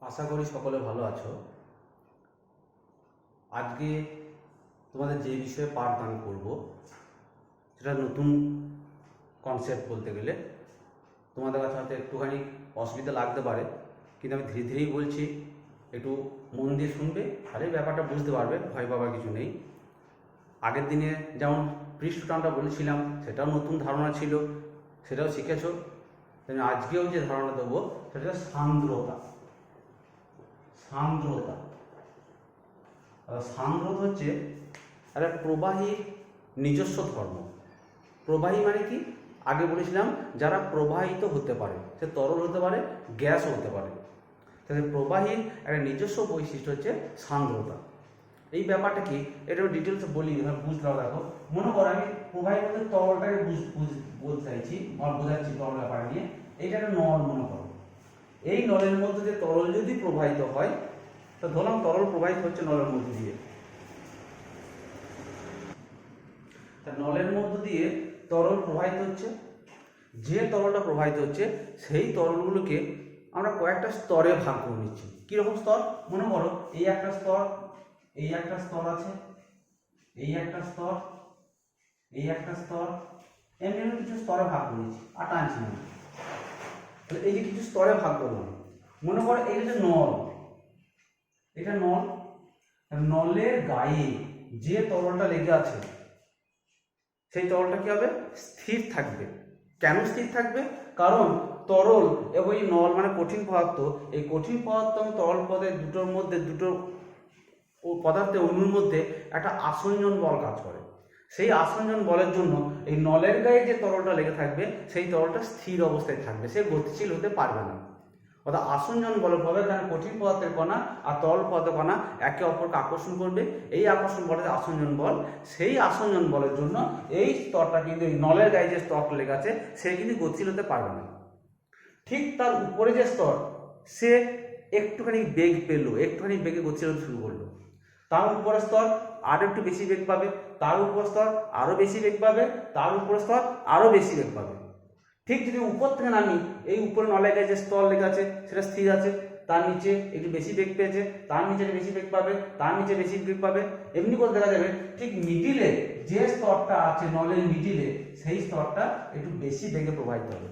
আশা করি সকলে ভালো আছো। আজকে তোমাদের যে বিষয়ে পাঠদান করব সেটা নতুন কনসেপ্ট বলতে গেলে তোমাদের কাছে হয়তো একটুখানি অসুবিধা লাগতে পারে, কিন্তু আমি ধীরে ধীরেই বলছি, একটু মন দিয়ে শুনবে, তাহলে ব্যাপারটা বুঝতে পারবে, ভয় পাবার কিছু নেই। আগের দিনে যেমন পৃষ্ঠটানটা বলেছিলাম সেটাও নতুন ধারণা ছিল, সেটাও শিখেছো। তেমনি আজকেও যে ধারণা দেবো সেটা সান্দ্রতা। সান্দ্রতা সান্দ্রতা হচ্ছে একটা প্রবাহীর নিজস্ব ধর্ম। প্রবাহী মানে কি? আগে বলেছিলাম যারা প্রবাহিত হতে পারে, সে তরল হতে পারে, গ্যাসও হতে পারে। তাহলে প্রবাহীর একটা নিজস্ব বৈশিষ্ট্য হচ্ছে সান্দ্রতা। এই ব্যাপারটা কি এটা ডিটেলসে বলি, বুঝতে হবে। দেখো, মনে করো আমি প্রবাহী বলতে তরলটাকে বলতে চাইছি, বোঝাচ্ছি তরল ব্যাপার নিয়ে। এইটা একটা নল মনে করো। এই নলের মধ্যে যে তরল যদি প্রবাহিত হয়, তো ধরলাম তরল প্রবাহিত হচ্ছে নলের মধ্যে দিয়ে। তা নলের মধ্যে দিয়ে তরল প্রবাহিত হচ্ছে। যে তরলটা প্রবাহিত হচ্ছে সেই তরলগুলোকে আমরা কয়েকটা স্তরে ভাগ করে নিচ্ছি। কিরকম স্তর? মনে করো এই একটা স্তর, এই একটা স্তর আছে, এই একটা স্তর, এই একটা স্তর, এমনি কিছু স্তরে ভাগ করে নিচ্ছি আর টানছি না। এই যে কিছু স্তরে ভাগ করলাম, মনে করো এই যে নল, এটা নল। নলের গায়ে যে তরলটা লেগে আছে সেই তরলটা কি হবে? স্থির থাকবে। কেন স্থির থাকবে? কারণ তরল এবং এই নল মানে কঠিন পদার্থ, এই কঠিন পদার্থ এবং তরল পদের দুটোর মধ্যে, দুটো পদার্থের অণুর মধ্যে একটা আসঞ্জন বল কাজ করে। সেই আসঞ্জন বলের জন্য এই নলের গায়ে যে তরলটা লেগে থাকবে সেই তরলটা স্থির অবস্থায় থাকবে, সে গতিশীল হতে পারবে না। অর্থাৎ আসঞ্জন বলের ফলে কারণ কঠিন পদার্থের কণা আর তরল পদার্থের কণা একে অপরকে আকর্ষণ করবে। এই আকর্ষণ বলের আসঞ্জন বল, সেই আসঞ্জন বলের জন্য এই স্তরটা কিন্তু, এই নলের গায়ে যে স্তরটা লেগে আছে সে কিন্তু গতিশীল হতে পারবে না। ঠিক তার উপরে যে স্তর, সে একটুখানি বেগ পেলো, একটুখানি বেগে গতিশীল হতে শুরু করলো। তার উপরের স্তর আরো একটু বেশি বেগ পাবে, তার উপর স্তর আরো বেশি বেগ পাবে, তার উপরের স্তর আরো বেশি বেগ পাবে। ঠিক যদি উপর থেকে নামি, এই উপরে নলের গায়ে যে স্তর লেগে আছে সেটা স্থির আছে, তার নিচে একটু বেশি বেগ পেয়েছে, তার নিচে বেশি বেগ পাবে, তার নিচে বেশি বেগ পাবে, এমনি করে দেখা যাবে। ঠিক মিডিলে যে স্তরটা আছে, নলের মিডিলে, সেই স্তরটা একটু বেশি বেগে প্রবাহিত হবে।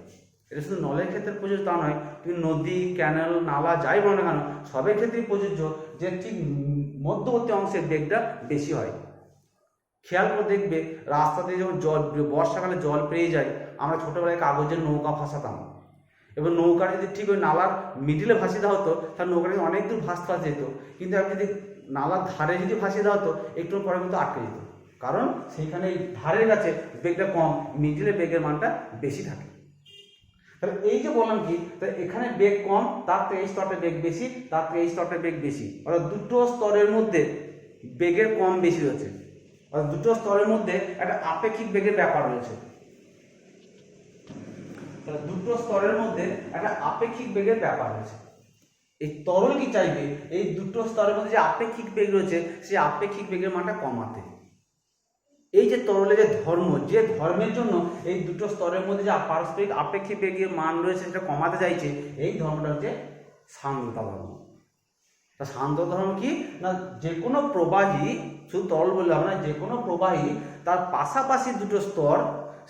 এটা শুধু নলের ক্ষেত্রে প্রযোজ্য তা নয়, তুমি নদী, ক্যানেল, নালা যাই বলো না কেন, সবের ক্ষেত্রেই প্রযোজ্য যে ঠিক মধ্যবর্তী অংশের বেগটা বেশি হয়। খেয়াল করে দেখবে রাস্তাতে যখন জল, বর্ষাকালে জল পেয়ে যায়, আমরা ছোটবেলায় কাগজের নৌকা ভাসাতাম, এবং নৌকাটা যদি ঠিক ওই নালার মিডিলে ভাসিয়ে দেওয়া হতো তাহলে নৌকাটা অনেক দূর ভাসতে যেত। কিন্তু আপনি যদি নালার ধারে যদি ভাসিয়ে দেওয়া হতো একটু পরে কিন্তু আটকে যেত, কারণ সেইখানে এই ধারের কাছে বেগটা কম, মিডিলে বেগের মানটা বেশি থাকে। তাহলে এই যে বললাম কি, তাহলে এখানে বেগ কম, তার থেকে এই স্তরটা বেগ বেশি, তার থেকে এই স্তরটা বেগ বেশি, অর্থাৎ দুটো স্তরের মধ্যে বেগের কম বেশি রয়েছে। অর্থাৎ দুটো স্তরের মধ্যে একটা আপেক্ষিক বেগের ব্যাপার রয়েছে। তাহলে দুটো স্তরের মধ্যে একটা আপেক্ষিক বেগের ব্যাপার রয়েছে। এই তরল কি চাইবে? এই দুটো স্তরের মধ্যে যে আপেক্ষিক বেগ রয়েছে সেই আপেক্ষিক বেগের মানটা কমাতে। এই যে তরলের যে ধর্ম, যে ধর্মের জন্য এই দুটো স্তরের মধ্যে যে পারস্পরিক আপেক্ষিক বেগের মান রয়েছে সেটা কমাতে চাইছে, এই ধর্মটা হচ্ছে সান্দ্রতা ধর্ম। তা সান্দ্রতা ধর্ম কি না, যে কোনো প্রবাহী, শুধু তরল বললে হবে না, যে কোনো প্রবাহী তার পাশাপাশি দুটো স্তর,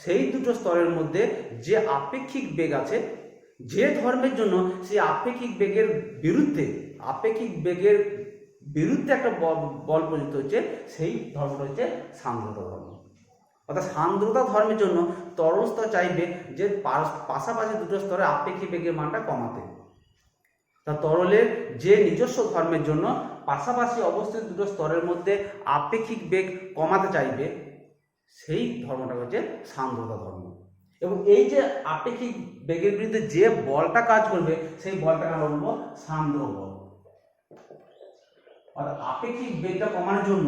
সেই দুটো স্তরের মধ্যে যে আপেক্ষিক বেগ আছে, যে ধর্মের জন্য সেই আপেক্ষিক বেগের বিরুদ্ধে, আপেক্ষিক বেগের বিরুদ্ধে একটা বল প্রযুক্ত হচ্ছে, সেই ধর্মটা হচ্ছে সান্দ্রতা ধর্ম। অর্থাৎ সান্দ্রতা ধর্মের জন্য তরল স্তর চাইবে যে পাশাপাশি দুটো স্তরে আপেক্ষিক বেগের মানটা কমাতে। তা তরলের যে নিজস্ব ধর্মের জন্য পাশাপাশি অবস্থিত দুটো স্তরের মধ্যে আপেক্ষিক বেগ কমাতে চাইবে, সেই ধর্মটা হচ্ছে সান্দ্রতা ধর্ম। এবং এই যে আপেক্ষিক বেগের বিরুদ্ধে যে বলটা কাজ করবে সেই বলটাকে আমরা বলবো সান্দ্র বল। অর্থাৎ আপেক্ষিক বেগটা কমানোর জন্য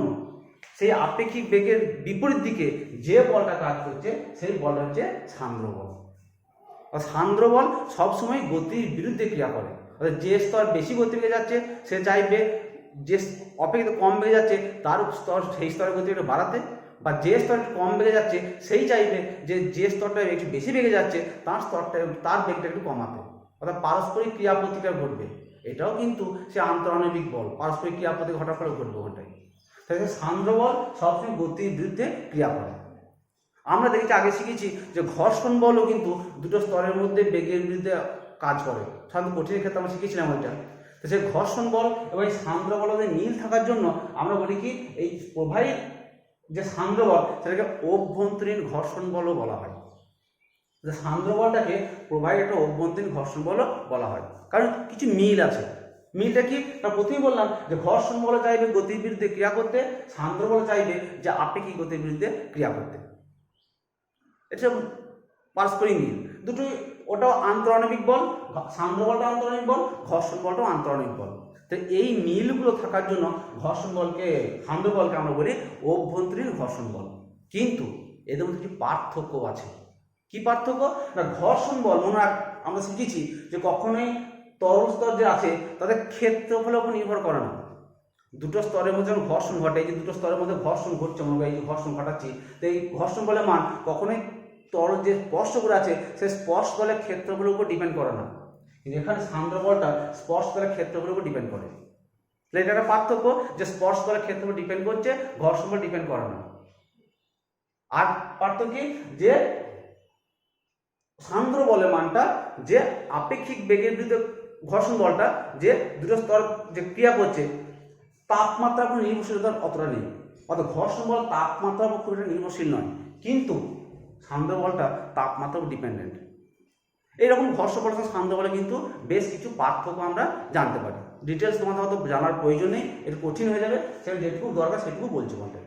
সেই আপেক্ষিক বেগের বিপরীত দিকে যে বলটা কাজ করছে সেই বলটা হচ্ছে সান্দ্র বল। সান্দ্র বল সবসময় গতির বিরুদ্ধে ক্রিয়া করে। অর্থাৎ যে স্তর বেশি গতি বেগে যাচ্ছে সে চাইবে যে অপেক্ষিত কম বেগে যাচ্ছে তার স্তর, সেই স্তরের গতি একটু বাড়াতে, বা যে স্তর কম বেগে যাচ্ছে সেই চাইবে যে স্তরটা একটু বেশি বেগে যাচ্ছে তার স্তরটা, তার বেগটা একটু কমাতে। অর্থাৎ পারস্পরিক ক্রিয়া প্রতিক্রিয়া ঘটবে। এটাও কিন্তু সে আন্তঃআণবিক বল, পারস্পরিক ক্রিয়া প্রতিক্রিয়া ঘটার ফলে ঘটবে ওখানটাই। তাই সান্দ্র বল সবসময় গতির বিরুদ্ধে ক্রিয়া করে। আমরা দেখেছি, আগে শিখেছি যে ঘর্ষণ বলও কিন্তু দুটো স্তরের মধ্যে বেগের বিরুদ্ধে কাজ করে। সাধারণত কঠিনের ক্ষেত্রে আমরা শিখেছিলাম ওইটা। তো সেই ঘর্ষণ বল এবং এই সান্দ্র বলের মিল থাকার জন্য আমরা বলি কি, এই প্রবাহী যে সান্দ্র বল সেটাকে অভ্যন্তরীণ ঘর্ষণ বলও বলা হয়। যে সান্দ্র বলটাকে প্রবাহী একটা অভ্যন্তরীণ ঘর্ষণ বলও বলা হয়, কারণ কিছু মিল আছে। মিলটা কি, না প্রথমেই বললাম যে ঘর্ষণ বল চাইবে গতির বিরুদ্ধে ক্রিয়া করতে, সান্দ্র বল চাইবে যে আপেক্ষিক গতির বিরুদ্ধে ক্রিয়া করতে। এটা পারস্পরিক মিল দুটোই। ওটাও আন্তঃআণবিক বল, সান্দ্র বলটা আন্তঃআণবিক বল, ঘর্ষণ বলটাও আন্তঃআণবিক বল। তো এই মিলগুলো থাকার জন্য ঘর্ষণ বলকে, সান্দ্র বলকে আমরা বলি অভ্যন্তরীণ ঘর্ষণ বল। কিন্তু এদের মধ্যে একটি পার্থক্য আছে। কি পার্থক্য, না ঘর্ষণ বল মনে আমরা শিখেছি যে কখনোই তরল স্তর যে আছে তাদের ক্ষেত্রফলের উপর নির্ভর করে না। দুটো স্তরের মধ্যে যখন ঘর্ষণ ঘটে, এই যে দুটো স্তরের মধ্যে ঘর্ষণ ঘটছে, মনে হয় এই যে ঘর্ষণ ঘটাচ্ছি, তো এই ঘর্ষণ বলের মান কখনোই তরল যে স্পর্শ করে আছে সেই স্পর্শ বলের ক্ষেত্রফলের উপর ডিপেন্ড করে না। কিন্তু এখানে সান্দ্র বলটা স্পর্শ বলের ক্ষেত্রফলের উপর ডিপেন্ড করে। তাহলে এটা একটা পার্থক্য, যে স্পর্শ বলের ক্ষেত্রফল ডিপেন্ড করছে, ঘর্ষণ বল ডিপেন্ড করে না। আর পার্থক্য কি, যে সান্দ্র বলের মানটা যে আপেক্ষিক বেগের বিরুদ্ধে ঘর্ষণ বলটা যে দুটো স্তর যে ক্রিয়া করছে, তাপমাত্রার উপর নির্ভরশীলতা অতটা নেই। অর্থাৎ ঘর্ষণ বল তাপমাত্রার উপর খুব একটা নির্ভরশীল নয়, কিন্তু সান্দ্র বলটা তাপমাত্রার উপর ডিপেন্ডেন্ট। এইরকম ঘর্ষণ বল সান্দ্র বলে কিন্তু বেশ কিছু পার্থক্য আমরা জানতে পারি। ডিটেলস তোমাদের হয়তো জানার প্রয়োজন নেই, একটু কঠিন হয়ে যাবে, সেটা যেটুকু দরকার সেটুকু বলছি বলতে।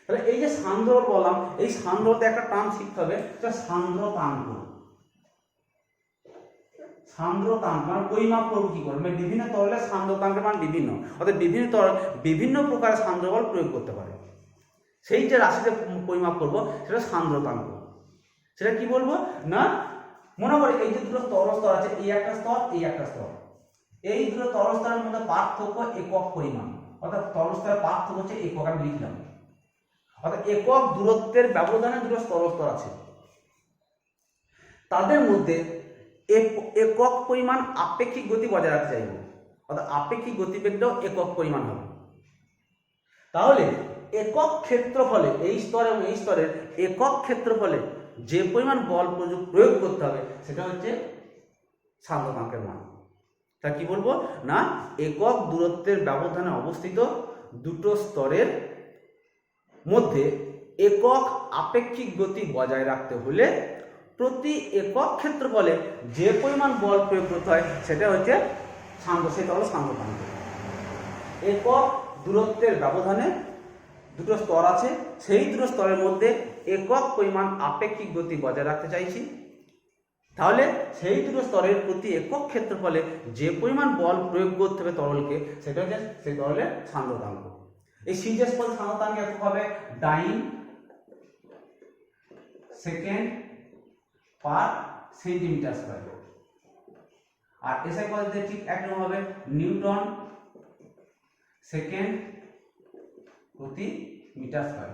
তাহলে এই যে সান্দ্র বল বললাম, এই সান্দ্র বলতে একটা টার্ম শিখতে হবে, সেটা সান্দ্রতাঙ্ক। সান্দ্রতাঙ্ক মানে পরিমাপ করবো কি করে, মানে বিভিন্ন তরলের সান্দ্রতাঙ্কের মান বিভিন্ন, অর্থাৎ বিভিন্ন তরল বিভিন্ন প্রকারের সান্দ্র বল প্রয়োগ করতে পারে। সেই যে রাশিতে পরিমাপ করবো সেটা সান্দ্রতাঙ্ক। সেটা কি বলবো না, মনে করে এই যে দুটো তরল স্তর আছে, এই একটা স্তর, এই একটা স্তর, এই দুটো তরল স্তরের মধ্যে পার্থক্য একক পরিমাণ, অর্থাৎ তরল স্তরের পার্থক্য হচ্ছে একক। আমি লিখলাম, অর্থাৎ একক দূরত্বের ব্যবধানে দুটো তরল স্তর আছে, তাদের মধ্যে একক পরিমাণ আপেক্ষিক গতি বজায় রাখতে চাইব, অর্থাৎ আপেক্ষিক গতিবেগটাও একক পরিমাণ হবে। তাহলে একক ক্ষেত্রফলে এই স্তর এবং এই স্তরের একক ক্ষেত্রফলে যে পরিমাণ বল প্রয়োগ করতে হবে সেটা হচ্ছে সান্দ্রতাঙ্কের মান। তা কি বলবো না, একক দূরত্বের ব্যবধানে অবস্থিত দুটো স্তরের মধ্যে একক আপেক্ষিক গতি বজায় রাখতে হলে প্রতি একক ক্ষেত্রফলে যে পরিমাণ বল প্রয়োগ করতে হয় সেটা হচ্ছে সেটা হলো সান্দ্রতাঙ্ক। একক দূরত্বের ব্যবধানে দুটো স্তর আছে, সেই দুটো স্তরের মধ্যে একক পরিমাণ আপেক্ষিক গতি বজায় রাখতে চাইছি, তাহলে সেই দুটো স্তরের প্রতি একক ক্ষেত্রফলে যে পরিমাণ বল প্রয়োগ করতে হবে তরলকে সেটা হচ্ছে সেই তরলের সান্দ্রতাঙ্ক। এই সিজিএস পদের সান্দ্রতাঙ্ক একক হবে dyne second per centimetre square, আর এসআই পদ্ধতিতে ঠিক একরকম হবে নিউটন সেকেন্ড প্রতি মিটার স্কয়ার।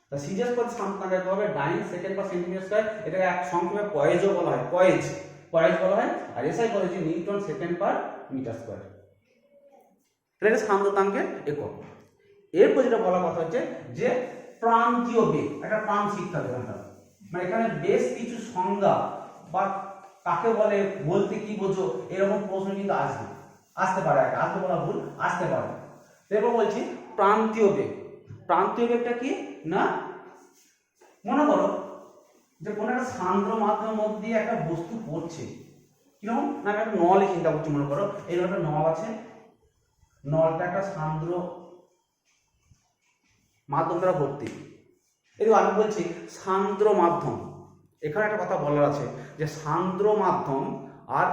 তা সিজিএস পদ্ধতির সান্দ্রতাঙ্ক হবে dyne second per centimetre square, এটাকে এক সংক্ষেপে পয়েজও বলা হয়, পয়েজ বলা হয়। আর এসআই পদ্ধতি newton second per metre square. এটা সান্দ্রতাঙ্কের একক। এরপর যেটা বলা কথা হচ্ছে যে প্রান্তীয় বেগ, একটা টার্ম শিখতে হবে। মানে এখানে বেশ কিছু সংজ্ঞা বা কাকে বলে, বলতে কি বোঝো, এরকম প্রশ্ন কিন্তু আসতে পারে, আসতে বলা ভুল, আসতে পারে। এরপর বলছি প্রান্তীয় বেগ। প্রান্তীয় বেগটা কি না, মনে করো যে কোনো একটা সান্দ্র মাধ্যমের মধ্যে দিয়ে একটা বস্তু পড়ছে, কিরকম না, আমি একটা নলই চিন্তা করছি। মনে করো এরকম একটা নল আছে, নলটা একটা সান্দ্র মাধ্যম দ্বারা ভর্তি। এরকম আমি বলছি সান্দ্র মাধ্যম। এখানে একটা কথা বলার আছে যে সান্দ্র মাধ্যম আর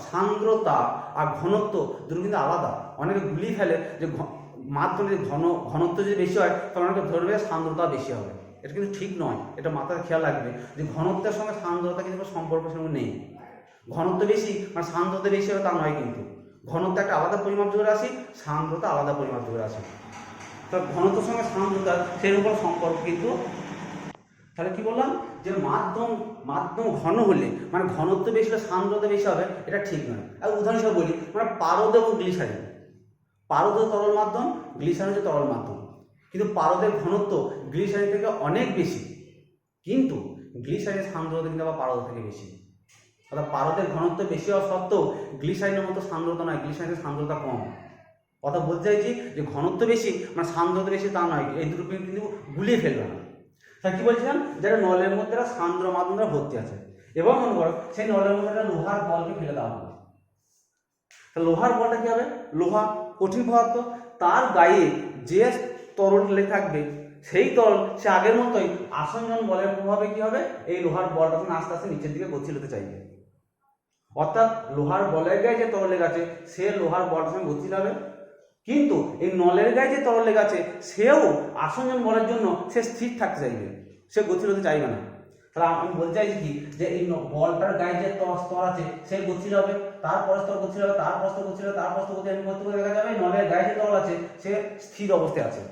সান্দ্রতা আর ঘনত্ব দুটো কিন্তু আলাদা। অনেকে গুলিয়ে ফেলে যে মাধ্যমের ঘনত্ব যদি বেশি হয় তাহলে অনেকে ধরবে সান্দ্রতা বেশি হবে। এটা কিন্তু ঠিক নয়, এটা মাথায় খেয়াল রাখবে যে ঘনত্বের সঙ্গে সান্দ্রতা কিন্তু সম্পর্ক সেরকম নেই। ঘনত্ব বেশি মানে সান্দ্রতা বেশি হবে তা নয়, কিন্তু ঘনত্ব একটা আলাদা পরিমাপ যোগের আসি, সান্দ্রতা আলাদা পরিমাপ যোগের আসে। তো ঘনত্বের সঙ্গে সান্দ্রতার সেরকম কোনো সম্পর্ক কিন্তু তাহলে কি বললাম যে মাধ্যম মাধ্যম ঘন হলে মানে ঘনত্ব বেশি হলে সান্দ্রতা বেশি হবে, এটা ঠিক নয়। আর উদাহরণ হিসেবে বলি, মানে পারদ এবং গ্লিসারিন, পারদ তরল মাধ্যম, গ্লিসারিন হচ্ছে তরল মাধ্যম, কিন্তু পারদের ঘনত্ব গ্লিসারিন থেকে অনেক বেশি, কিন্তু গ্লিসারিনের সান্দ্রতা কিন্তু আবার পারদ থেকে বেশি। অর্থাৎ পারদের ঘনত্ব বেশি হওয়া সত্ত্বেও গ্লিসারিনের মতো সান্দ্রতা নয়, গ্লিসারিনের সান্দ্রতা কম। কথা বলতে চাইছি যে ঘনত্ব বেশি মানে সান্দ্রতা বেশি তা নয়, এই দুটো কিন্তু গুলিয়ে ফেলবে না। তাই কি বলছিলাম, যারা নলের মধ্যে একটা সান্দ্র মাধ্যম ভর্তি আছে, এবং মনে করো সেই নলের মধ্যে একটা লোহার বলকে ফেলে দেওয়া হবে। লোহার বলটা কি হবে, লোহা কঠিন পদার্থ, তার গায়ে যে তরল লেগে থাকবে সেই তরল সে আগের মতোই আসঞ্জন বলের প্রভাবে কি হবে, এই লোহার বলটা আস্তে আস্তে নিচের দিকে গতিশীল হতে চাইবে। অর্থাৎ লোহার বলের গায়ে যে তরল লেগে আছে সে লোহার বলটার সঙ্গে গতিশীল হবে, কিন্তু এই নলের গায়ে যে তরল লেগে আছে সেও আসঞ্জন বলের জন্য সে স্থির থাকতে চাইবে, সে গতিশীল হতে চাইবে না। তাহলে আমি বলতে চাইছি কি, যে এই বলটার গায়ে যে স্তর আছে সে গতিশীল হবে, তারপর স্তর গতিশীল হবে, তারপর স্তর গতিশীল হবে, তারপর স্তর গতিশীল করতে করতে দেখা যাবে নলের গায়ে যে তরল আছে সে স্থির অবস্থায় আছে।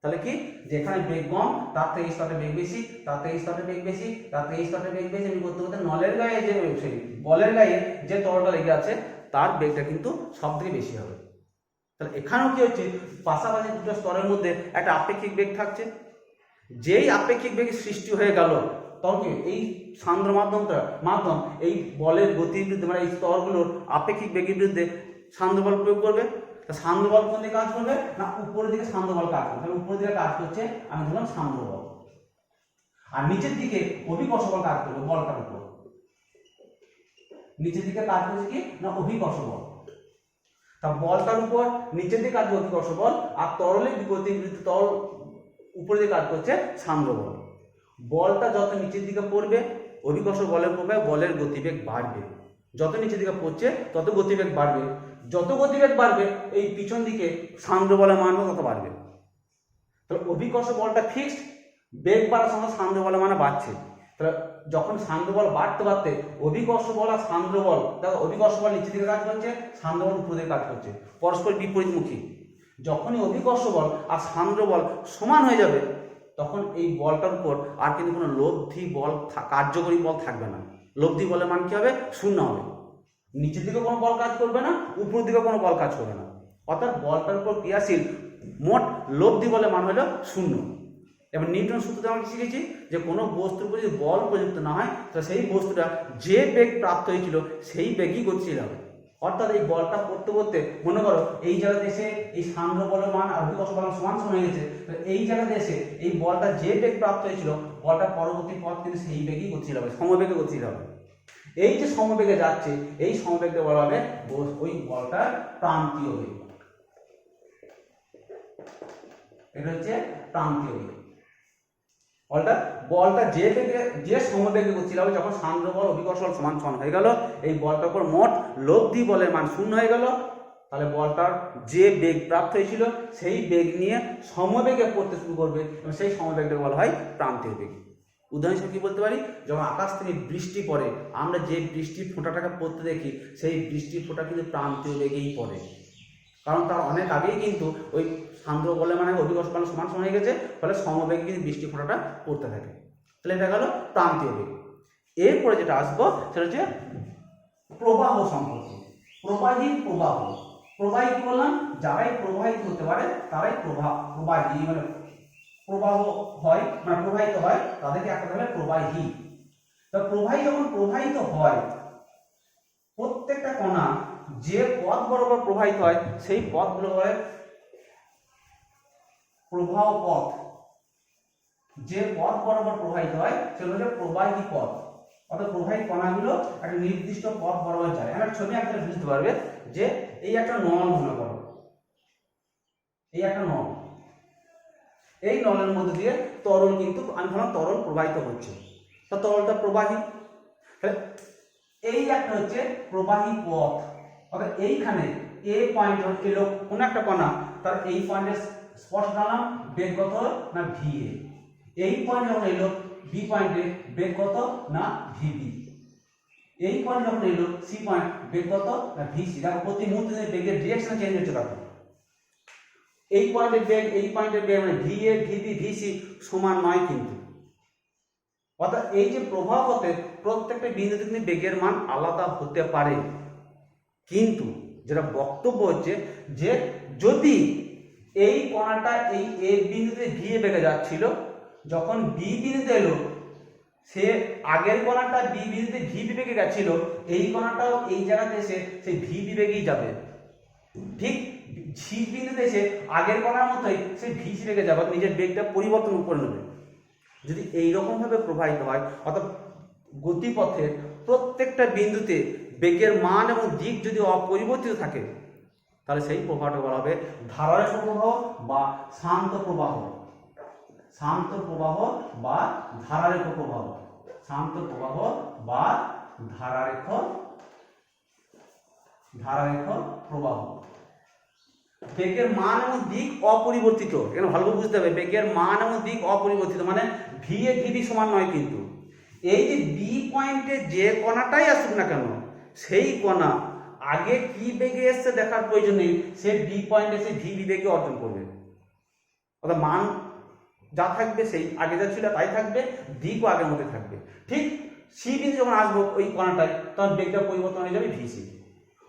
তাহলে কি, যেখানে বেগ কম তার থেকে এই স্তরে বেগ বেশি, তার থেকে এই স্তরে বেগ বেশি, তার থেকে এই স্তরে বেগ বেশি, আমি করতে করতে নলের গায়ে যে সেই বলের গায়ে যে তরলটা লেগে আছে তার বেগটা কিন্তু সব থেকে বেশি হবে। তাহলে এখানেও কি হচ্ছে, পাশাপাশি দুটো স্তরের মধ্যে একটা আপেক্ষিক বেগ থাকছে, যেই আপেক্ষিক বেগ সৃষ্টি হয়ে গেল তখন কি এই সান্দ্র মাধ্যম এই বলের গতির বিরুদ্ধে মানে এই স্তরগুলোর আপেক্ষিক বেগের বিরুদ্ধে সান্দ্র বল প্রয়োগ করবে। সান্দ্র বল কোন দিকে কাজ করবে না, উপরের দিকে সান্দ্র বল কাজ করবে। তাহলে উপরের দিকে কাজ করছে, আমি ধরলাম সান্দ্র বল, আর নিচের দিকে অভিকর্ষ বল কাজ করবে বলটার উপর। নিচের দিকে কাজ করছে কি না, অভিকর্ষ বল। তা বলটার উপর নিচের দিকে কাজ করছে অভিকর্ষ বল, আর তরলের গতির বিরুদ্ধে তরল উপরের দিকে কাজ করছে সান্দ্র বল। বলটা যত নিচের দিকে পড়বে অভিকর্ষ বলের প্রভাবে বলের গতিবেগ বাড়বে, যত নিচের দিকে পড়ছে তত গতিবেগ বাড়বে, যত গতিবেগ বাড়বে এই পিছন দিকে সান্দ্র বলের মান তত বাড়বে। তাহলে অভিকর্ষ বলটা ফিক্সড, বেগ বাড়ার সঙ্গে সান্দ্র বলের মান বাড়ছে। তাহলে যখন সান্দ্র বল বাড়তে বাড়তে অভিকর্ষ বল আর সান্দ্র বল, দেখো অভিকর্ষ বল নিচের দিকে কাজ করছে, সান্দ্র বল উপর দিকে কাজ করছে, পরস্পর বিপরীতমুখী। যখনই অভিকর্ষ বল আর সান্দ্র বল সমান হয়ে যাবে তখন এই বলটার উপর আর কিন্তু কোনো লব্ধি বল কার্যকরী বল থাকবে না। লব্ধি বলের মান কি হবে, শূন্য হবে। নিচের দিকে কোনো বল কাজ করবে না, উপর দিকে কোনো বল কাজ করবে না, অর্থাৎ বলটার উপর ক্রিয়াশীল মোট লব্ধি বলের মান হলো শূন্য। এবার নিউটন সূত্রতে আমরা শিখেছি যে কোনো বস্তুর উপর যদি বল প্রযুক্ত না হয় তাহলে সেই বস্তুটা যে বেগ প্রাপ্ত হয়েছিল সেই বেগই গতিশীল হবে। অর্থাৎ এই বলটা পড়তে পড়তে মনে করো এই জায়গাতে এসে এই সান্দ্র বলের মান আর অভিকর্ষ বলের সমান সমান হয়ে গেছে, এই জায়গাতে এসে এই বলটা যে বেগ প্রাপ্ত হয়েছিল বলটা পরবর্তী পথ কিন্তু সেই বেগই গতিশীল হবে, সমবেগে গতিশীল হবে। এই যে সমবেগে যাচ্ছে এই সমবেগকে বলা হবে ওই বলটার প্রান্তীয় বেগ। এটা হচ্ছে প্রান্তীয় বেগ। বলটা যে বেগে যে সমবেগে গতিশীল হবে, যখন সান্দ্র বল অভিকর্ষ বল সমান সমান হয়ে গেল, এই বলটার উপর মোট লব্ধি বলের মান শূন্য হয়ে গেল, তাহলে বলটার যে বেগ প্রাপ্ত হয়েছিল সেই বেগ নিয়ে সমবেগে পড়তে শুরু করবে এবং সেই সমবেগটাকে বলা হয় প্রান্তীয় বেগ। উদাহরণ হিসেবে কি বলতে পারি, যখন আকাশ থেকে বৃষ্টি পড়ে আমরা যে বৃষ্টির ফোঁটাটাকে পড়তে দেখি সেই বৃষ্টির ফোঁটা কিন্তু প্রান্তীয় বেগেই পড়ে, কারণ তার অনেক আগেই কিন্তু ওই সান্দ্র বলে মানে অভিকর্ষ বল সমান সমান হয়ে গেছে, ফলে সমবেগে কিন্তু বৃষ্টি ফোঁটাটা পড়তে থাকে। তাহলে এটা গেল প্রান্তীয় বেগ। এরপরে যেটা আসবো সেটা হচ্ছে প্রবাহ সম্পর্কে। প্রবাহী প্রবাহ, প্রবাহী কি বললাম, যারাই প্রবাহিত হতে পারে তারাই প্রবাহী মানে প্রবাহ হয় মানে প্রবাহিত হয় তাদেরকে একটা বলে প্রবাহী। তো প্রবাহী যখন প্রবাহিত হয় প্রত্যেকটা কণা যে পথ বরাবর প্রবাহিত হয় সেই পথগুলো বলে প্রবাহ পথ। যে পথ বরাবর প্রবাহিত হয় সেগুলো হচ্ছে প্রবাহী পথ, অর্থাৎ প্রবাহী কণাগুলো একটা নির্দিষ্ট পথ বরাবর যায়। আমরা ছবি আঁকলে বুঝতে পারবে যে এই একটা নল মনে করো, এই একটা নল, এই নলের মধ্যে দিয়ে তরল কিন্তু আমি ধরলাম তরল প্রবাহিত হচ্ছে, তা তরলটা প্রবাহী। এই একটা হচ্ছে প্রবাহী পথ, অর্থাৎ এইখানে এ পয়েন্ট এলো কোন একটা কণা, তার এই পয়েন্টে স্পর্শ টানলাম, বেগ কত না ভি এ। এই পয়েন্ট যখন এলো বি পয়েন্টে বেগ কত না ভিবি। এই পয়েন্ট যখন এলো সি পয়েন্ট বেগ কত না ভিসি। দেখো প্রতি মুহূর্তে বেগের ডিরেকশন চেঞ্জ হচ্ছে। দেখো এই পয়েন্টের বেগ এই পয়েন্টের বেগ মানে ভি এ ভিবি ভিসি সমান নয়, কিন্তু অর্থাৎ এই যে প্রবাহ পথে প্রত্যেকটা বিন্দুতে কিন্তু বেগের মান আলাদা হতে পারে, কিন্তু যেটা বক্তব্য হচ্ছে যে যদি এই কণাটা এই এ বিন্দুতে ভি বেগে যাচ্ছিল, যখন বি বিন্দুতে এলো সে আগের কণাটা বি বিন্দুতে ভি বিবেগে গেছিল, এই কণাটাও এই জায়গাতে এসে সেই ভি বিবেগেই যাবে, ঠিক সি বিন্দুতে এসে আগের কণার মতোই সে ভি বিবেগে যাবে, নিজের বেগটা পরিবর্তন করে নেবে। যদি এইরকম ভাবে প্রবাহিত হয়, অর্থাৎ গতিপথের প্রত্যেকটা বিন্দুতে বেগের মান এবং দিক যদি অপরিবর্তিত থাকে, তাহলে সেই প্রবাহটা বলা হবে ধারারেখ প্রবাহ বা শান্ত প্রবাহ। শান্ত প্রবাহ বা ধারারেখ প্রবাহ, শান্ত প্রবাহ বা ধারারেখ প্রবাহ। বেগের মান এবং দিক অপরিবর্তিত, এখানে ভালো করে বুঝতে হবে, বেগের মান এবং দিক অপরিবর্তিত মানে ভি এ ভি সমান নয়, কিন্তু এই যে বি পয়েন্টে যে কণাটাই আসুক না কেন, সেই কণা আগে কি বেগে এসছে দেখার প্রয়োজন নেই, সে বি পয়েন্টে এসে ভি বেগে অর্জন করবে। অর্থাৎ মান যা থাকবে সেই আগে যা ছিল তাই থাকবে, দিকও আগের মধ্যে থাকবে। ঠিক সি বিন্দু যখন আসবো ওই কণাটায়, তখন বেগটা পরিবর্তন হয়ে যাবে ভি সি।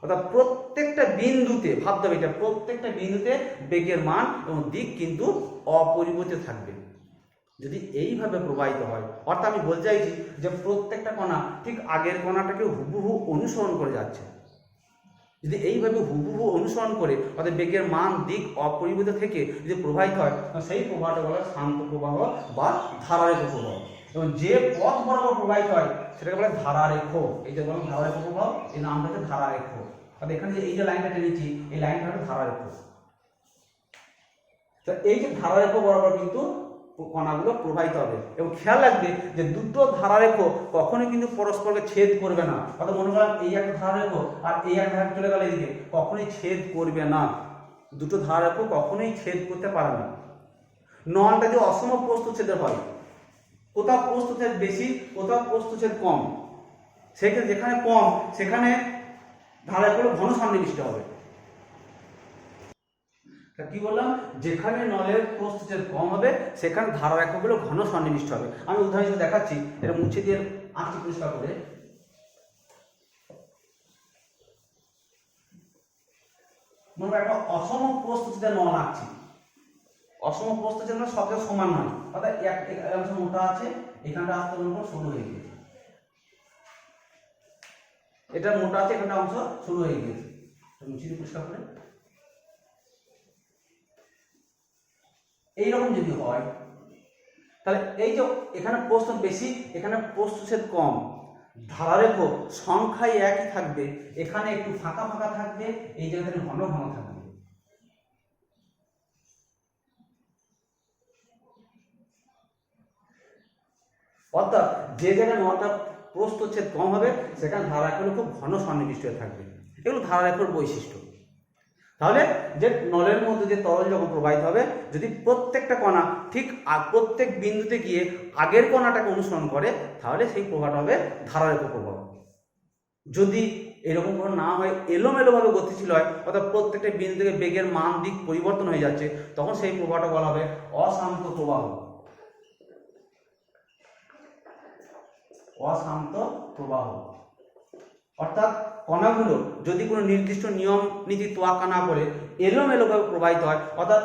অর্থাৎ প্রত্যেকটা বিন্দুতে ভাবতে হবে, এটা প্রত্যেকটা বিন্দুতে বেগের মান এবং দিক কিন্তু অপরিবর্তিত থাকবে যদি এইভাবে প্রবাহিত হয়। অর্থাৎ আমি বলতে চাইছি যে প্রত্যেকটা কণা ঠিক আগের কণাটাকে হুবহু অনুসরণ করে যাচ্ছে। যদি এইভাবে হুবহু অনুসরণ করে অর্থাৎ বেগের মান দিক অপরিবর্তিত থেকে যদি প্রবাহিত হয়, সেই প্রবাহটা বলা হয় শান্ত প্রবাহ বা ধারারেখ প্রবাহ। এবং যে পথ বরাবর প্রবাহিত হয় সেটাকে বলে ধারারেখ। এই যে বললাম ধারারেখ প্রবাহ, এই নামটা হচ্ছে ধারারেখ। অর্থাৎ এখানে যে এই যে লাইনটা টেনেছি, এই লাইনটা হচ্ছে ধারারেখ। তো এই যে ধারারেখ বরাবর কিন্তু কণাগুলো প্রবাহিত হবে। এবং খেয়াল রাখবে যে দুটো ধারারেখ কখনোই কিন্তু পরস্পরকে ছেদ করবে না। অর্থাৎ মনে করলাম এই একটা ধারারেখ আর এই একটা ধারারেখ চলে গেল এদিকে, কখনোই ছেদ করবে না। দুটো ধারারেখ কখনোই ছেদ করতে পারে না। নলটা যে অসম প্রস্থচ্ছেদের হয়, কোথাও প্রস্থচ্ছেদ বেশি, কোথাও প্রস্থচ্ছেদ কম, সেক্ষেত্রে যেখানে কম সেখানে ধারারেখগুলো ঘন সন্নিবিষ্ট হবে। কি বললাম, যেখানে নলের প্রস্থচ্ছেদ কম হবে সেখানে ধারারেখগুলো ঘন সন্নিবিষ্ট হবে। আমি উদাহরণ হিসেবে দেখাচ্ছি, এটা মুছে দিয়ে আঁকছি পরিষ্কার করে। মনে করো একটা অসম প্রস্থচ্ছেদের নল আঁকছি। অসম প্রস্থচ্ছেদ মানে সব জায়গায় সমান নয়, অর্থাৎ এক অংশ মোটা আছে, এখানটা আস্তে মনে করো সরু হয়ে গিয়েছে, এটা মোটা আছে, এখানটা অংশ সরু হয়ে গিয়েছে। মুছে দিয়ে পরিষ্কার করে। এইরকম যদি হয় তাহলে এই যে এখানে প্রস্থ বেশি, এখানে প্রস্থচ্ছেদ কম, ধারারেখ সংখ্যায় একই থাকবে, এখানে একটু ফাঁকা ফাঁকা থাকবে, এই জায়গাতে ঘন ঘন থাকবে। অর্থাৎ যে জায়গায় নলটা প্রস্থচ্ছেদ কম হবে সেখানে ধারারেখগুলো খুব ঘন সন্নিবিষ্ট হয়ে থাকবে। এগুলো ধারারেখর বৈশিষ্ট্য। তাহলে যে নলের মধ্যে যে তরল যখন প্রবাহিত হবে, যদি প্রত্যেকটা কণা ঠিক প্রত্যেক বিন্দুতে গিয়ে আগের কণাটাকে অনুসরণ করে, তাহলে সেই প্রবাহটা হবে ধারারেখ প্রবাহ। যদি এরকম কোনো না হয়, এলোমেলোভাবে গতিশীল হয়, অর্থাৎ প্রত্যেকটা বিন্দু থেকে বেগের মান দিক পরিবর্তন হয়ে যাচ্ছে, তখন সেই প্রবাহটা বলা হবে অশান্ত প্রবাহ। অশান্ত প্রবাহ অর্থাৎ কণাগুলো যদি কোনো নির্দিষ্ট নিয়ম নীতি তোয়াক্কা না করে এলোমেলোভাবে প্রবাহিত হয়, অর্থাৎ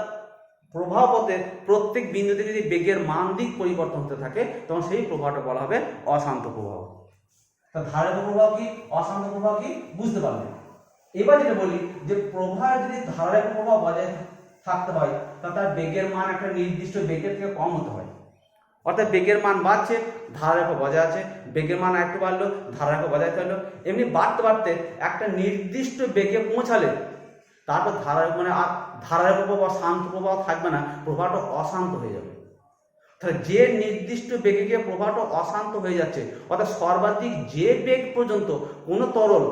প্রবাহ পথে প্রত্যেক বিন্দুতে যদি বেগের মান দিক পরিবর্তন হতে থাকে, তখন সেই প্রবাহটা বলা হবে অশান্ত প্রবাহ। তা ধারারেখ প্রবাহ কি, অশান্ত প্রবাহ কি বুঝতে পারবেন। এবার যেটা বলি যে প্রবাহ যদি ধারারেখ প্রবাহ বজায় থাকতে হয়, তা তার বেগের মান একটা নির্দিষ্ট বেগের থেকে কম হতে হয়। অর্থাৎ বেগের মান বাড়ছে, ধারারেখ বজায় আছে, বেগের মান একটু বাড়লো, ধারারেখ বজায় থাকলো, এমনি বাড়তে বাড়তে একটা নির্দিষ্ট বেগে পৌঁছালে তারপর ধারারেখ মানে আর ধারারেখ প্রবাহ শান্ত প্রবাহ থাকবে না, প্রবাহটা অশান্ত হয়ে যাবে। তাহলে যে নির্দিষ্ট বেগে গিয়ে প্রবাহটা অশান্ত হয়ে যাচ্ছে, অর্থাৎ সর্বাধিক যে বেগ পর্যন্ত কোনো তরল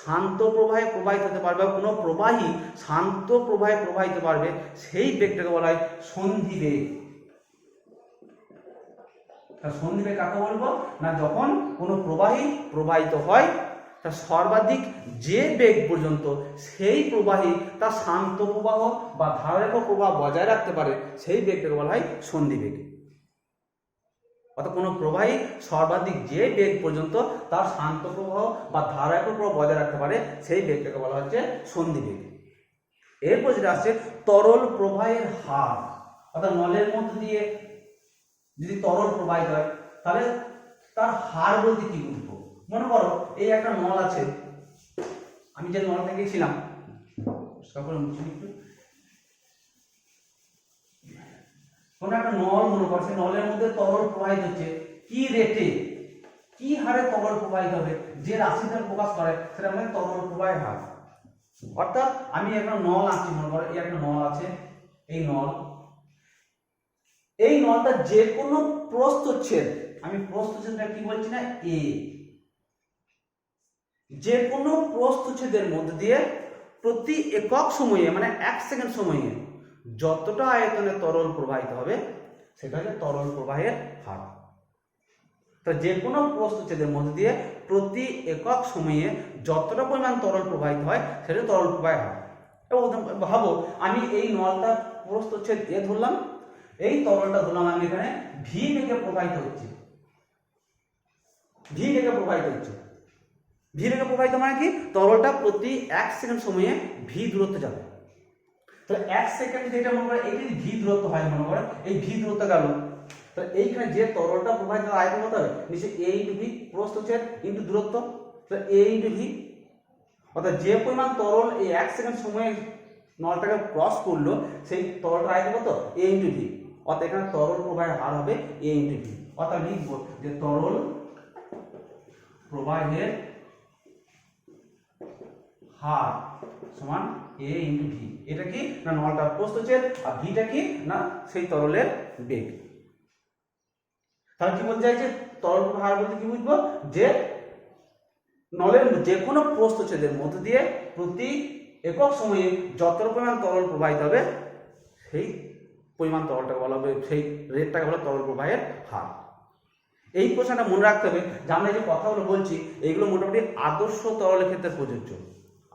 শান্ত প্রবাহে প্রবাহিত হতে পারবে, কোনো প্রবাহী শান্ত প্রবাহে প্রবাহিত পারবে, সেই বেগটাকে বলা হয় সন্ধি বেগ। সন্ধি বেগ কাকে বলবো না, যখন কোনো প্রবাহী প্রবাহিত হয় তার সর্বাধিক যে বেগ পর্যন্ত সেই প্রবাহী তার শান্ত প্রবাহ বা ধারারেখ প্রবাহ বজায় রাখতে পারে, সেই বেগটাকে বলা হয় সন্ধি বেগ। অর্থাৎ কোনো প্রবাহী সর্বাধিক যে বেগ পর্যন্ত তার শান্ত প্রবাহ বা ধারাবাহিক প্রবাহ বজায় রাখতে পারে সেই বেগটাকে বলা হচ্ছে সন্ধিবেগ। এরপর যেটা আসছে তরল প্রবাহের হার, অর্থাৎ নলের মধ্যে দিয়ে যদি তরল প্রবাহিত হয় তাহলে তার হার বলতে কি বুঝবো? মনে করো এই একটা নল আছে, আমি যে নলটা গেছিলাম কোন একটা নল মনে করো, সেই নলের মধ্যে তরল প্রবাহিত হচ্ছে, কি রেটে কি হারে তরল প্রবাহিত হবে যে রাশিটা প্রকাশ করে সেটা মানে তরল প্রবাহের হার। অর্থাৎ আমি একটা নল আঁকছি, মনে করো এই একটা নল আছে, এই নলটা যে কোনো প্রস্থচ্ছেদ, আমি প্রস্থচ্ছেদটা কি বলছি না এ, যে কোনো প্রস্থচ্ছেদের মধ্যে দিয়ে প্রতি একক সময়ে মানে 1 সেকেন্ড সময়ে যতটা আয়তনে তরল প্রবাহিত হবে সেটা হচ্ছে তরল প্রবাহের হার। তো যে কোনো প্রস্থচ্ছেদের মধ্যে দিয়ে প্রতি একক সময়ে যতটা পরিমাণ তরল প্রবাহিত হয় সেটা তরল প্রবাহের হার। এবং ভাবো আমি এই নলটা প্রস্থচ্ছেদ এ ধরলাম, এই তরলটা ধরলাম আমি এখানে ভি বেগে প্রবাহিত হচ্ছে, ভি বেগে প্রবাহিত মানে কি তরলটা প্রতি 1 সেকেন্ড সময়ে ভি দূরত্ব যাবে। তাহলে 1 সেকেন্ড যেটা মনে করে এটি ভি দূরত্ব হয়, মনে করে এই ভি দূরত্ব গেল, তাহলে এইখানে যে তরলটা প্রবাহিত আয়তন কত হবে নিচে এ ইন্টু ভি, প্রস্থচ্ছেদ ইন্টু দূরত্ব, তাহলে এ ইন্টু ভি। অর্থাৎ যে পরিমাণ তরল এই 1 সেকেন্ড সময়ে নলটাকে ক্রস করলো সেই তরলটার আয়তন কত এ ইন্টু ভি। অর্থাৎ এখানে তরল প্রবাহের হার হবে এ ইন্টু ভি। অর্থাৎ লিখবো যে তরল প্রবাহের হার সমান এ ইন্টু ভি। এটা কি না নলটার প্রস্থচ্ছেদ, আর ভিটা কি না সেই তরলের বেগ। তাহলে কি বলতে চাইছে তরল প্রবাহের হার বলতে কি বুঝবো যে নলের যে কোনো প্রস্থচ্ছেদের মধ্য দিয়ে প্রতি একক সময়ে যতটা পরিমাণ তরল প্রবাহিত হবে সেই পরিমাণ তরলটাকে বলা হবে, সেই রেটটাকে বলা তরল প্রবাহের হার। এই প্রশ্নটা মনে রাখতে হবে যে আমরা যে কথাগুলো বলছি এইগুলো মোটামুটি আদর্শ তরলের ক্ষেত্রে প্রযোজ্য।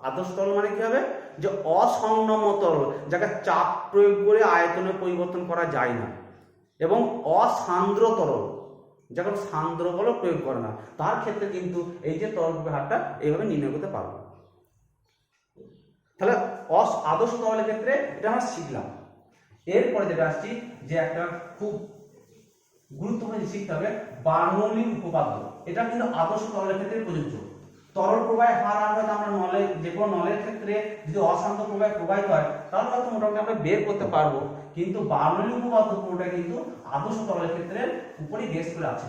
আদর্শ তরল মানে কি হবে যে অসংনম তরল, যাকে চাপ প্রয়োগ করে আয়তনে পরিবর্তন করা যায় না, এবং অসান্দ্র তরল যখন সান্দ্র বল প্রয়োগ করে না, তার ক্ষেত্রে কিন্তু এই যে তরল প্রবাহের হারটা এইভাবে নির্ণয় করতে পারবো। তাহলে আদর্শ তরলের ক্ষেত্রে এটা আমরা শিখলাম। এরপরে যেটা আসছি যে একটা খুব গুরুত্বপূর্ণ শিখতে হবে বার্নৌলির উপপাদ্য। এটা কিন্তু আদর্শ তরলের ক্ষেত্রে প্রযোজ্য। তরল প্রবাহের হার আমরা নলের যে কোনো নলের ক্ষেত্রে যদি অশান্ত প্রবাহে প্রবাহিত হয় তাহলে হয়তো মোটামুটি আমরা বের করতে পারবো, কিন্তু বার্নৌলি উপপাদ্য পুরোটা কিন্তু আদর্শ তরলের ক্ষেত্রে উপরই বেস করে আছে।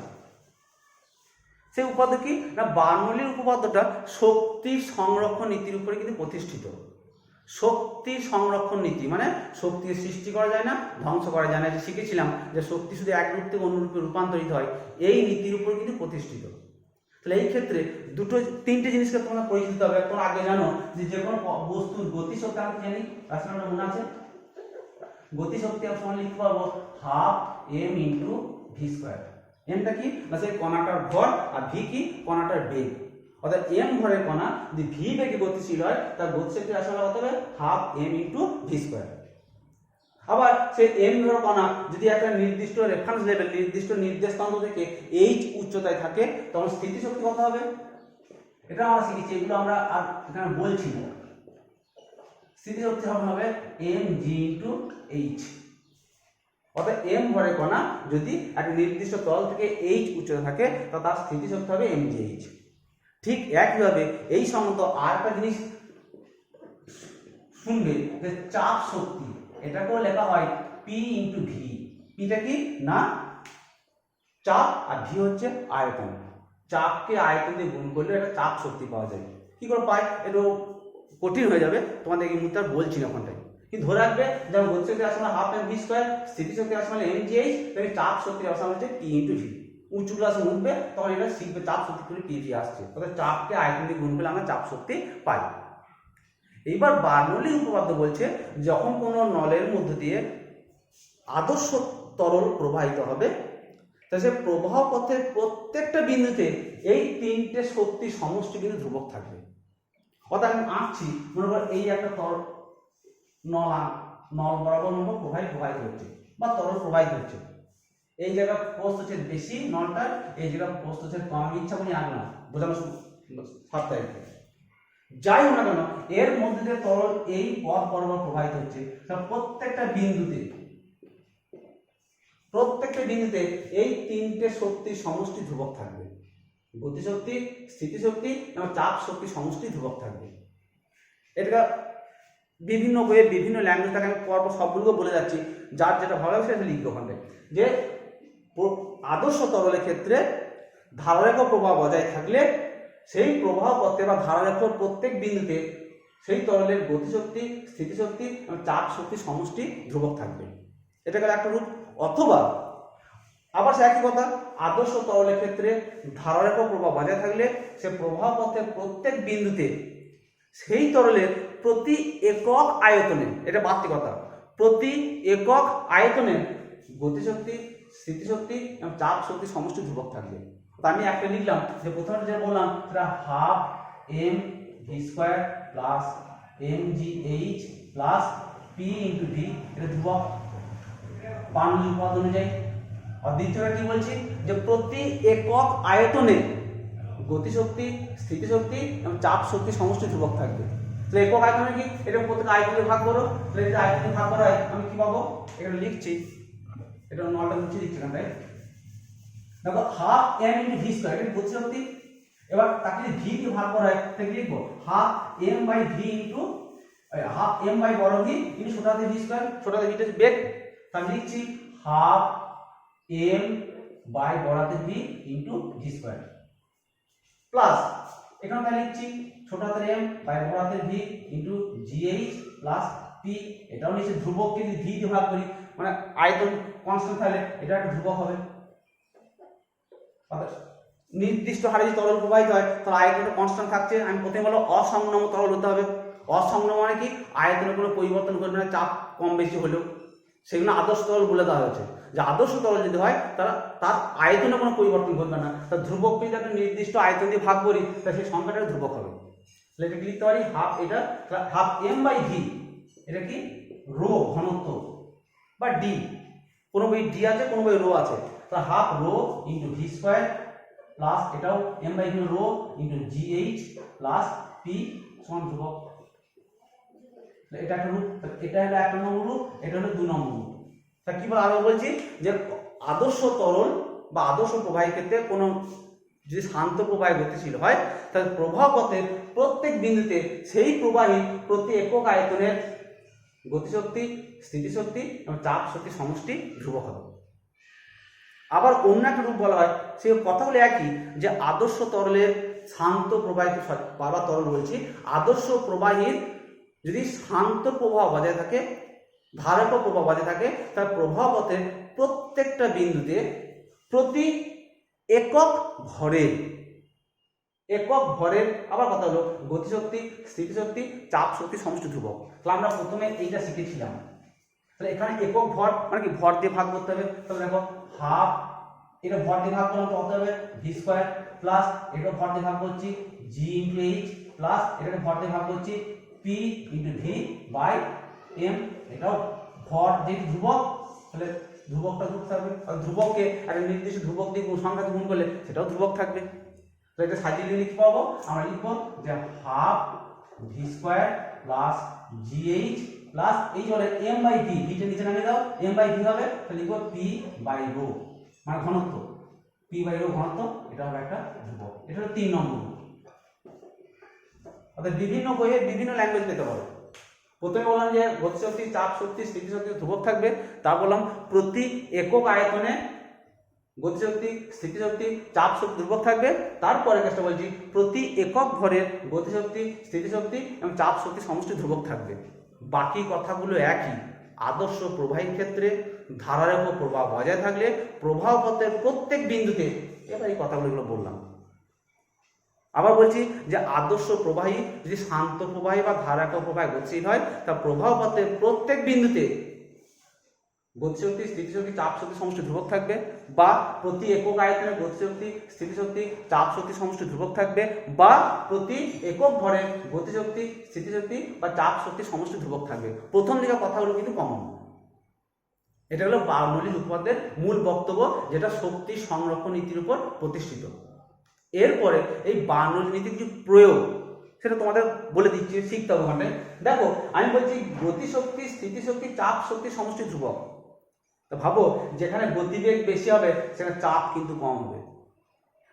সেই উপপাদ্য কি না বার্নৌলির উপপাদ্যটা শক্তি সংরক্ষণ নীতির উপরে কিন্তু প্রতিষ্ঠিত। শক্তি সংরক্ষণ নীতি মানে শক্তি সৃষ্টি করা যায় না, ধ্বংস করা যায় না, যে শিখেছিলাম যে শক্তি শুধু এক রূপ থেকে অন্য রূপে রূপান্তরিত হয়, এই নীতির উপর কিন্তু প্রতিষ্ঠিত। তাহলে এই ক্ষেত্রে তিনটে জিনিসকে তোমরা পরিচিত হবে। তোমরা আগে জানো যে কোনো বস্তুর গতিশক্তি আমরা জানি, রাশিমালা মনে আছে, গতিশক্তি আমরা সমান লিখতে পারবো half M into V square. এমটা কি না সেই কণাটার ভর, আর ভি কি কণাটার বেগ। অর্থাৎ এম ভরের কণা যদি ভি বেগে গতিশীল হয় তার গতিশক্তি আসলে কত হবে half M into V square. আবার সেই এম ভরের কণা যদি একটা নির্দিষ্ট রেফারেন্স লেভেল নির্দিষ্ট নির্দেশাঙ্ক থেকে এইচ উচ্চতায় থাকে তখন স্থিতিশক্তি কত হবে, এটা আমরা শিখেছি, এগুলো আমরা আর এখানে বলছি না। স্থিতিশক্তি হবে এম জি ইন্টু এইচ। অর্থাৎ এম ভরের কণা যদি একটা নির্দিষ্ট তল থেকে এইচ উচ্চতা থাকে তো তার স্থিতিশক্তি হবে এম জি এইচ। ঠিক একইভাবে এই সংগত আর একটা জিনিস শুনবে যে চাপ শক্তি, এটাকেও লেখা হয় পি ইন্টু ভি। পিটা কি না চাপ, আর ভি হচ্ছে আয়তন। চাপকে আয়তন দিয়ে গুণ করলে এটা চাপ শক্তি পাওয়া যায়। কি করে পাই একটু কঠিন হয়ে যাবে, তোমাদের এই মুহূর্তে আর বলছি না ওখানটায়, কিন্তু ধরে রাখবে যেমন গতিশক্তি আসলে হাফ এম ভি স্কোয়ার, স্থিতিশক্তি আসলে এম জি এইচ, তাহলে চাপ শক্তির আসলে হচ্ছে পি ইন্টু ভি। উঁচু ক্লাসে উঠবে তখন এটা শিখবে চাপ শক্তি করে পি ভি আসছে, অর্থাৎ চাপকে আয়তন দিয়ে গুণ করলে আমরা চাপ শক্তি পাই। এইবার বার্নৌলির উপপাদ্য বলছে যখন কোনো নলের মধ্য দিয়ে আদর্শ তরল প্রবাহিত হবে তাহলে সে প্রবাহ পথের প্রত্যেকটা বিন্দুতে এই তিনটে শক্তির সমষ্টি কিন্তু ধ্রুবক থাকবে। অর্থাৎ আমি আঁকছি, মনে করো এই একটা নল বরাবর প্রবাহিত হচ্ছে বা তরল প্রবাহিত হচ্ছে, এই জায়গা প্রস্থ হচ্ছে বেশি নলটার, এই জায়গা প্রস্থ হচ্ছে কম। আমি ইচ্ছা করি আঁকলাম বোঝানো সাতটা। যাই হোক না কেন এর মধ্যে দিয়ে তরল এই পথ বরাবর প্রবাহিত হচ্ছে, প্রত্যেকটা বিন্দুতে এই তিনটে শক্তির সমষ্টি ধ্রুবক থাকবে। গতিশক্তি, স্থিতিশক্তি এবং চাপ শক্তি সমষ্টি ধ্রুবক থাকবে। এটা বিভিন্ন বইয়ে বিভিন্ন ল্যাঙ্গুয়েজ থাকে, আমি পরপর সবগুলো বলে যাচ্ছি, যার যেটা ভালো লাগে সেটা লিখবে ওখানে। যে আদর্শ তরলের ক্ষেত্রে ধারারেখ প্রবাহ বজায় থাকলে সেই প্রবাহ পথে বা ধারারেখর প্রত্যেক বিন্দুতে সেই তরলের গতিশক্তি, স্থিতিশক্তি এবং চাপ শক্তি সমষ্টি ধ্রুবক থাকবে। এটা গেল একটা রূপ। অথবা আবার সে একই কথা, আদর্শ তরলের ক্ষেত্রে ধারারেখ প্রবাহ বজায় থাকলে সে প্রবাহ পথের প্রত্যেক বিন্দুতে সেই তরলের প্রতি একক আয়তনে, এটা বাড়তি কথা, প্রতি একক আয়তনে গতিশক্তি, স্থিতিশক্তি এবং চাপ শক্তি সমষ্টি ধ্রুবক থাকবে। তো আমি একটা লিখলাম যে প্রথমে যেটা বললাম সেটা half M V square plus M G H plus P into V, এটা ধ্রুবক পারমাণবিক পদ অনুযায়ী। আর দ্বিতীয়টা কি বলছি যে প্রতি একক আয়তনে গতিশক্তি, স্থিতিশক্তি এবং চাপ শক্তি সমষ্টি ধ্রুবক থাকবে। তাহলে একক আয়তনে কি, এটা প্রত্যেক আয়তনে ভাগ করো, তাহলে এটা আয়তনে ভাগ করা হয় আমি কি পাবো, এটা লিখছি, এটা নলটা মুছে দিচ্ছি না, তাই দেখো half M into V square, এটা গতিশক্তি। এবার তাকে যদি ভি দিয়ে ভাগ করা হয় তাহলে কি লিখবো, half M by V into half M by বড় ভি ইন্টু ছোটাতে ভি স্কোয়ার, ছোটাতে ভিটা বেগ, তাহলে লিখছি হাফ এম বাই বড়াতে V into V square plus এখানে তাহলে লিখছি ছোট হাতের এম বাই বড় হাতের V into GH plus P, এটাও নিচে ধ্রুবককে যদি ভি দিয়ে ভাগ করি মানে আয়তন কনস্ট্যান্ট থাকলে এটা একটা ধ্রুবক হবে। নির্দিষ্ট হারে যদি তরল প্রবাহিত হয় তাহলে আয়তনটা কনস্ট্যান্ট থাকছে। আমি প্রথমে বলো অসংক্রামক তরল হতে হবে। অসংক্রামক মানে কি, আয়তনের কোনো পরিবর্তন ঘটবে না, চাপ কম বেশি হলেও, সেগুলো আদর্শ তরল বলে দেওয়া হয়েছে। যে আদর্শ তরল যদি হয় তার আয়তনে কোনো পরিবর্তন ঘটবে না, তার ধ্রুবককে যদি একটা নির্দিষ্ট আয়তন দিয়ে ভাগ করি তাহলে সেই সংখ্যাটা ধ্রুবক হবে। তাহলে এটা লিখতে পারি হাফ, এটা হাফ এম বাই ভি, এটা কি রো ঘনত্ব বা ডি, কোনো বই ডি আছে কোনো বই রো আছে, তাহলে half rho into V square plus এটাও M by V rho into GH plus P সমান ধ্রুবক। এটা একটা রূপ, এটা হলো এক নম্বর রূপ, এটা হলো 2 নম্বর রূপ। তা কি বল আরো বলছি যে আদর্শ তরল বা আদর্শ প্রবাহের ক্ষেত্রে কোনো যদি শান্ত প্রবাহে গতিশীল হয় তাহলে প্রবাহ পথের প্রত্যেক বিন্দুতে সেই প্রবাহী প্রতি একক আয়তনের গতিশক্তি, স্থিতিশক্তি এবং চাপ শক্তি সমষ্টি ধ্রুবক হবে। আবার অন্য একটা রূপ বলা হয়, সেই কথাগুলো একই, যে আদর্শ তরলের শান্ত প্রবাহিত, বারবার তরল বলছি, আদর্শ প্রবাহীর যদি শান্ত প্রবাহ বজায় থাকে, ধারক প্রবাহ বজায় থাকে, তার প্রবাহ পথের প্রত্যেকটা বিন্দুতে প্রতি একক ভরের আবার কথা হলো গতিশক্তি, স্থিতিশক্তি, চাপ শক্তি সমষ্টি ধ্রুবক। তাহলে আমরা প্রথমে এইটা শিখেছিলাম। তাহলে এখানে একক ভর মানে কি, ভর দিয়ে ভাগ করতে হবে। তাহলে দেখো হাফ, এটা ভর দিয়ে ভাগ করলাম তো হতে হবে ভি স্কোয়ার প্লাস এটা ভর দিয়ে ভাগ করছি জি ইন্টু এইচ প্লাস এটাকে ভর দিয়ে ভাগ করছি P into V by M, এটাও ভর যেহেতু ধ্রুবক তাহলে ধ্রুবকটা ধ্রুবক থাকবে, আর ধ্রুবককে একটা নির্দিষ্ট ধ্রুবক দিয়ে সংখ্যা গুণ করলে সেটাও ধ্রুবক থাকবে। তো এটা সাজিয়ে নিয়ে লিখতে পাবো, আমরা লিখবো যে half V square plus GH plus এই যে এম বাই ভি, ভিটা নিচে নামিয়ে দাও, এম বাই ভি হবে, তাহলে লিখবো পি বাই রো মানে ঘনত্ব, পি বাই রো ঘনত্ব, এটা হবে একটা ধ্রুবক। এটা হলো 3 নম্বর। অর্থাৎ বিভিন্ন বইয়ে বিভিন্ন ল্যাঙ্গুয়েজ পেতে পারো। প্রথমে বললাম যে গতিশক্তি, চাপ শক্তি, স্থিতিশক্তি ধ্রুবক থাকবে, তা বললাম প্রতি একক আয়তনে গতিশক্তি, স্থিতিশক্তি, চাপ শক্তি ধ্রুবক থাকবে। তারপরে কাজটা বলছি প্রতি একক ভরের গতিশক্তি, স্থিতিশক্তি এবং চাপ শক্তি সমষ্টি ধ্রুবক থাকবে। বাকি কথাগুলো একই। আদর্শ প্রবাহীর ক্ষেত্রে ধারারেখ প্রবাহ বজায় থাকলে প্রবাহ পথের প্রত্যেক বিন্দুতে, এবার এই কথাগুলো বললাম। আবার বলছি যে আদর্শ প্রবাহী যদি শান্ত প্রবাহী বা ধারারেখ প্রবাহে গতিশীল হয় তা প্রবাহ পথের প্রত্যেক বিন্দুতে গতিশক্তি, স্থিতিশক্তি, চাপ শক্তি সমষ্টি ধ্রুবক থাকবে, বা প্রতি একক আয়তনে গতিশক্তি, স্থিতিশক্তি, চাপ শক্তি সমষ্টি ধ্রুবক থাকবে, বা প্রতি একক ভরে গতিশক্তি, স্থিতিশক্তি বা চাপ শক্তি সমষ্টি ধ্রুবক থাকবে। প্রথম দিকের কথাগুলো কিন্তু কমন। এটা হলো বার্নৌলির উপপাদ্যের মূল বক্তব্য, যেটা শক্তি সংরক্ষণ নীতির উপর প্রতিষ্ঠিত। এরপরে এই বার্নৌলি নীতির কিছু প্রয়োগ সেটা তোমাদের বলে দিচ্ছি, শিখতে হবে ওখানে। দেখো আমি বলছি গতিশক্তি, স্থিতিশক্তি, চাপ শক্তি সমষ্টি ধ্রুবক। তো ভাবো যেখানে গতিবেগ বেশি হবে সেখানে চাপ কিন্তু কম হবে,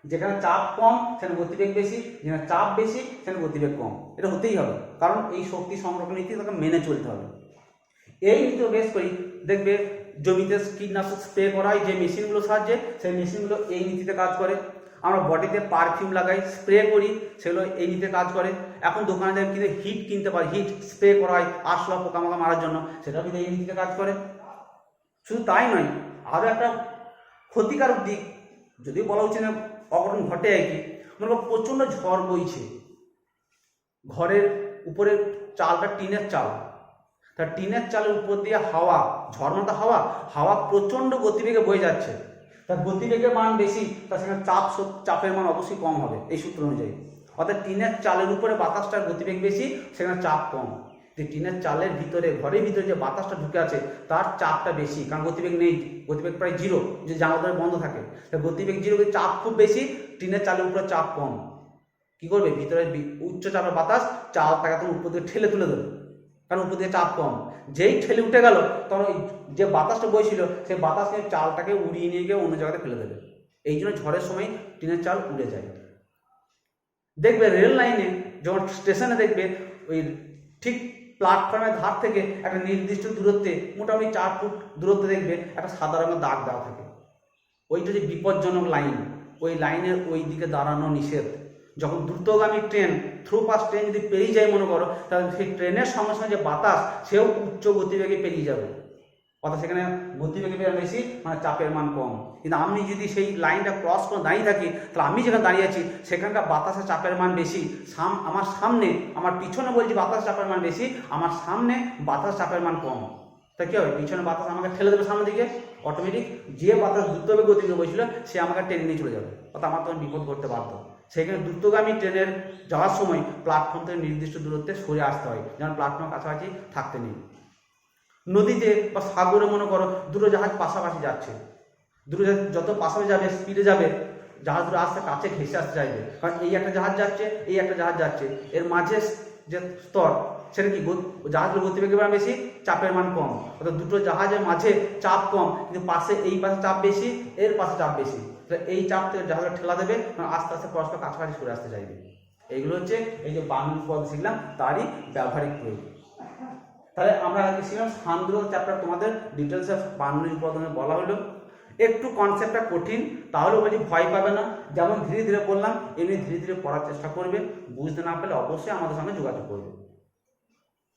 যেখানে চাপ কম সেখানে গতিবেগ বেশি, যেখানে চাপ বেশি সেখানে গতিবেগ কম। এটা হতেই হবে, কারণ এই শক্তি সংরক্ষণ নীতি তাকে মেনে চলতে হবে। এই নীতি বেশ করি দেখবে জমিতে কীটনাশক স্প্রে করা হয় যে মেশিনগুলো সাহায্যে, সেই মেশিনগুলো এই নীতিতে কাজ করে। আমরা বডিতে পারফিউম লাগাই, স্প্রে করি, সেগুলো এই নীতিতে কাজ করে। এখন দোকানে যাই কিনে হিট কিনতে পারি, হিট স্প্রে করা হয় আরশোলা পোকামাকড় মারার জন্য, সেটাও কিন্তু এই নীতিতে কাজ করে। শুধু তাই নয়, আরও একটা ক্ষতিকারক দিক, যদিও বলা উচিত না, অঘটন ঘটে আর কি। মনে করো প্রচণ্ড ঝড় বইছে, ঘরের উপরে চালটা টিনের চাল, তার টিনের চালের উপর দিয়ে হাওয়া, ঝড় মানে হাওয়া, হাওয়া প্রচণ্ড গতিবেগে বয়ে যাচ্ছে, তার গতিবেগের মান বেশি, তার সেখানে চাপের মান অবশ্যই কম হবে এই সূত্র অনুযায়ী। অর্থাৎ টিনের চালের উপরে বাতাসটার গতিবেগ বেশি, সেখানে চাপ কম। যে টিনের চালের ভিতরে, ঘরের ভিতরে যে বাতাসটা ঢুকে আছে তার চাপটা বেশি, কারণ গতিবেগ নেই, গতিবেগ প্রায় জিরো, যে জানালা বন্ধ থাকে, গতিবেগ জিরো, চাপ খুব বেশি, টিনের চালের উপরে চাপ কম। কি করবে, ভিতরে উচ্চ চাপের বাতাস চালটাকে তখন উপর দিকে ঠেলে তুলে দেবে, কারণ উপর দিয়ে চাপ কম। যেই ঠেলে উঠে গেল তখন ওই যে বাতাসটা বইছিল সেই বাতাসকে চালটাকে উড়িয়ে নিয়ে গিয়ে অন্য জায়গাতে ফেলে দেবে। এই জন্য ঝড়ের সময় টিনের চাল উড়ে যায়। দেখবে রেল লাইনে যখন স্টেশনে দেখবে ওই ঠিক প্ল্যাটফর্মের ধার থেকে একটা নির্দিষ্ট দূরত্বে, মোটামুটি 4 ফুট দূরত্বে দেখবে একটা সাদা রঙের দাগ দেওয়া থাকে। ওইটা যে বিপজ্জনক লাইন, ওই লাইনের ওই দিকে দাঁড়ানো নিষেধ। যখন দ্রুতগামী ট্রেন, থ্রুপাস ট্রেন যদি পেরিয়ে যায় মনে করো, তাহলে সেই ট্রেনের সঙ্গে সঙ্গে যে বাতাস সেও উচ্চ গতিবেগে পেরিয়ে যাবে, অর্থাৎ সেখানে গতিবেগের বেশি, মানে চাপের মান কম। কিন্তু আমি যদি সেই লাইনটা ক্রস করে দাঁড়িয়ে থাকি, তাহলে আমি যেখানে দাঁড়িয়ে আছি সেখানকার বাতাসের চাপের মান বেশি, আমার সামনে, আমার পিছনে বলছি বাতাস চাপের মান বেশি, আমার সামনে বাতাস চাপের মান কম। তা কী হবে, পিছনে বাতাস আমাকে ঠেলে দেবে সামনের দিকে, অটোমেটিক যে বাতাস দ্রুতভাবে গতিতে বসছিল সে আমাকে টেনে নিয়ে চলে যাবে, অর্থাৎ আমার তখন বিপদ করতে বাধ্য। সেখানে দ্রুতগামী ট্রেনের যাওয়ার সময় প্ল্যাটফর্ম থেকে নির্দিষ্ট দূরত্বে সরে আসতে হয়, যেমন প্ল্যাটফর্মের কাছাকাছি থাকতে নেই। নদীতে বা সাগরে মনে করো দুটো জাহাজ পাশাপাশি যাচ্ছে, দুটো জাহাজ যত পাশাপাশি যাবে, স্পিডে যাবে, জাহাজ দুটো আসতে কাছে ঘেঁষে আসতে চাইবে, কারণ এই একটা জাহাজ যাচ্ছে, এই একটা জাহাজ যাচ্ছে, এর মাঝে যে স্তর সেটা কি, জাহাজের গতিবেগের মান বেশি, চাপের মান কম, অর্থাৎ দুটো জাহাজের মাঝে চাপ কম, কিন্তু পাশে এই পাশে চাপ বেশি, এর পাশে চাপ বেশি, এই চাপ থেকে জাহাজটা ঠেলা দেবে, আস্তে আস্তে পরস্পর কাছাকাছি সরে আসতে চাইবে। এইগুলো হচ্ছে এই যে বার্নৌলি পদ্ধতি শিখলাম তারই ব্যবহারিক প্রয়োগ। তাহলে আমরা আজকে শিখলাম সান্দ্র চ্যাপ্টার, তোমাদের ডিটেলসে বার্নৌলি পদ্ধতি বলা হলো। একটু কনসেপ্টটা কঠিন, তাহলে বলছি ভয় পাবে না, যেমন ধীরে ধীরে বললাম এমনি ধীরে ধীরে পড়ার চেষ্টা করবে। বুঝতে না পারলে অবশ্যই আমাদের সঙ্গে যোগাযোগ করবে।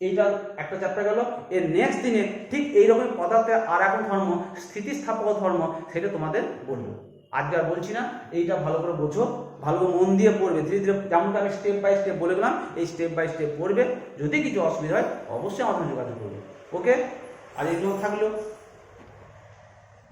এইটা একটা চ্যাপ্টার গেল। এর নেক্সট দিনে ঠিক এইরকম পদার্থের আর এখন ধর্ম, স্থিতিস্থাপক ধর্ম, সেটা তোমাদের বলবো। আজকে আর বলছি না, এইটা ভালো করে বোঝো, ভালো মন দিয়ে পড়বে ধীরে ধীরে, যেমনটা আমি স্টেপ বাই স্টেপ বলে গেলাম, এই স্টেপ বাই স্টেপ পড়বে। যদি কিছু অসুবিধা হয় অবশ্যই আমাদের যোগাযোগ করবে। ওকে, আজ এই জন্য থাকলো।